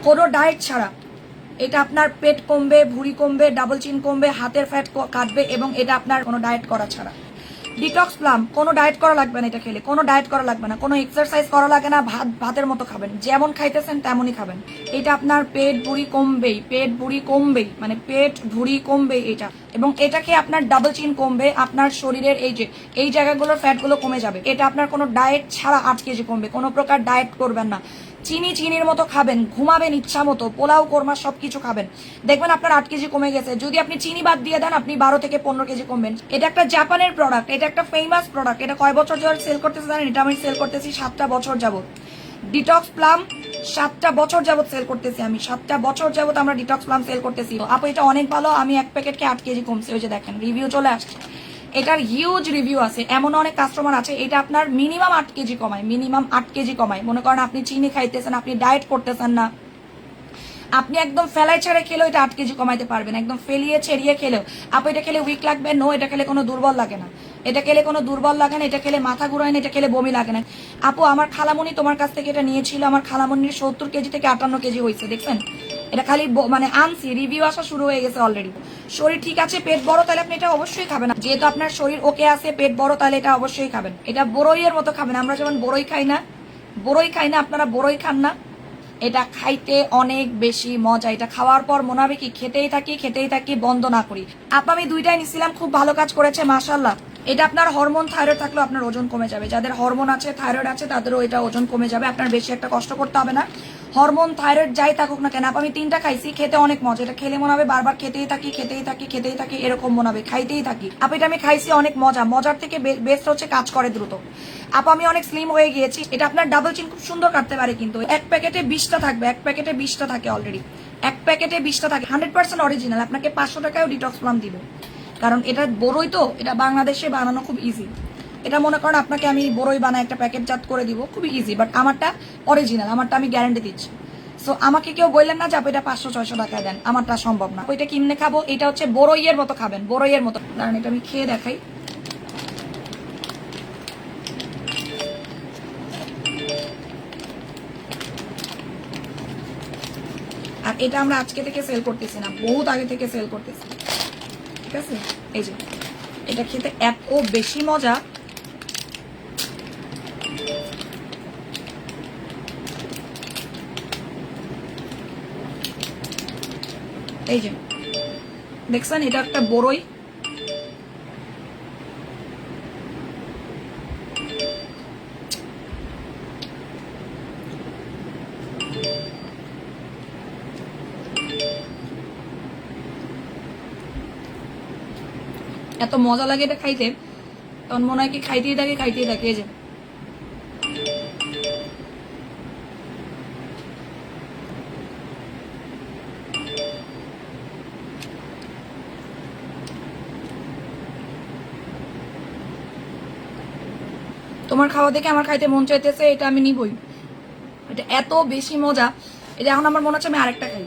কোনো ডায়েট ছাড়া। এটা আপনার পেট কমবে, ভুঁড়ি কমবে, ডাবল চিন কমবে, হাতের ফ্যাট কাটবে, এবং এটা আপনার কোনো ডায়েট করা ছাড়া। ডিটক্স প্লাম, কোনো ডায়েট করা লাগবে না এটা খেলে, কোনো ডায়েট করা লাগবে না, কোনো এক্সারসাইজ করা লাগে না, ভাতের মতো খাবেন, যেমন খাইতেছেন তেমনই খাবেন। এটা আপনার পেট ভুঁড়ি কমবেই, পেট ভুঁড়ি কমবেই, মানে পেট ভুঁড়ি কমবেই এটা। এবং এটা খেয়ে আপনার ডাবল চিন কমবে, আপনার শরীরের এই জায়গাগুলোর ফ্যাটগুলো কমে যাবে। এটা আপনার কোনো ডায়েট ছাড়া 8 কেজি কমবে। কোনো প্রকার ডায়েট করবেন না, চিনির মতো খাবেন, ঘুমাবেন ইচ্ছা মতো, পোলাও কোরমা সবকিছু খাবেন, দেখবেন আপনার 8 কেজি কমে গেছে। যদি আপনি চিনি বাদ দিয়ে দেন, আপনি 12 থেকে 15 কেজি কমবেন। এটা একটা জাপানের প্রোডাক্ট, এটা একটা ফেমাস প্রোডাক্ট। এটা কয় বছর ধরে সেল করতেছে জানেন? এটা আমি সেল করতেছি 7টা বছর যাবত। ডিটক্স প্লাম 7টা বছর যাবত সেল করতেছি আমি, 7টা বছর যাবত আমরা ডিটক্স প্লাম সেল করতেছি। আপু এটা অনেক ভালো, আমি এক প্যাকেটকে 8 কেজি কমছে। ওই যে দেখেন রিভিউ চলে আসছে, এটার হিউজ রিভিউ আছে। এমন অনেক কাস্টমার আছে, এটা আপনার মিনিমাম 8 কেজি কমায়, মিনিমাম 8 কেজি কমায়। মনে করেন আপনি চিনি খাইতেছেন, আপনি ডায়েট করতেছেন না, আপনি একদম ফেলাই ছেড়ে খেলেও এটা 8 কেজি কমাইতে পারবেন, একদম ফেলিয়ে ছেড়িয়ে খেলেও। আপু এটা খেলে উইক লাগবে? নো, এটা খেলে কোনো দুর্বল লাগে না, এটা খেলে কোনো দুর্বল লাগে না, এটা খেলে মাথা ঘুরায় না, এটা খেলে বমি লাগে না। আপু আমার খালামণি তোমার কাছ থেকে এটা নিয়েছিল, আমার খালামণির 70 কেজি থেকে 58 কেজি হয়েছে, দেখছেন? এটা খালি মানে আনছি, রিভিউ আসা শুরু হয়ে গেছে অলরেডি। শরীর ঠিক আছে, পেট বড়, তাহলে আপনি এটা অবশ্যই খাবেন। যেহেতু আপনার শরীর ওকে আছে, পেট বড়, তাহলে এটা অবশ্যই খাবেন। এটা বড়ইয়ের মতো খাবেন, আমরা যেমন বড়ই খাই না, আপনারা বড়ই খান না। এটা খাইতে অনেক বেশি মজা। এটা খাওয়ার পর মনে হবে কি খেতেই থাকি, বন্ধ না করি। আমি 2টাই নিছিলাম, খুব ভালো কাজ করেছে মাশাআল্লাহ। এটা আপনার হরমোন থাইরয়েড থাকলেও আপনার ওজন কমে যাবে। যাদের হরমোন আছে, থাইরয়েড আছে, তাদেরও এটা ওজন কমে যাবে। আপনার বেশি একটা কষ্ট করতে হবে না। হরমোন থাইরয়েড যাই থাকুক না কেন, আমি 3টা খাইছি, খেতে অনেক মজা। এটা খেলে মনে হবে বারবার খেতেই থাকি, এরকম মনে হবে, খাইতেই থাকি। এটা আমি খাইছি, অনেক মজা। মজার থেকে বেস্ট হচ্ছে কাজ করে দ্রুত। আমি অনেক স্লিম হয়ে গিয়েছি। এটা আপনার ডাবল চিন খুব সুন্দর কাটতে পারে, কিন্তু এক প্যাকেটে 20টা থাকবে, এক প্যাকেটে 20টা থাকে অলরেডি, এক প্যাকেটে 20টা থাকে। 100% অরিজিনাল। আপনাকে 500 টাকায়ও ডিটক্স প্লাম দিব, কারণ এটা বড়ই তো, এটা বাংলাদেশে বানানো খুব ইজি। এটা মনে করেন আপনাকে আমি বড়ই বানায় একটা প্যাকেট জাত করে দিব, খুবই ইজি। বাট আমারটা অরিজিনাল, আমারটা আমি গ্যারান্টি দিচ্ছি। সো আমাকে কেউ বললেন না যে আপনি এটা 500-600 টাকায় দেন, আমারটা সম্ভব না। ওইটা কিনে খাবো, এটা হচ্ছে বড়ইয়ের মতো খাবেন, বড়ইয়ের মতো। কারণ এটা আমি খেয়ে দেখাই। আর এটা আমরা আজকে থেকে সেল করতেছি না, বহুত আগে থেকে সেল করতেছি, ঠিক আছে? এই যে এটা খেতে এত বেশি মজা, এই যে দেখছেন, এটা একটা বড়ই। এত মজা লাগে এটা খাইতে, তখন মনে হয় কি খাইতেই থাকে। এই যে তোমার খাওয়া দেখে আমার খাইতে মন চাইতেছে, এটা আমি নিবই। এটা এত বেশি মজা, এটা এখন আমার মনে হচ্ছে আমি আরেকটা খাই।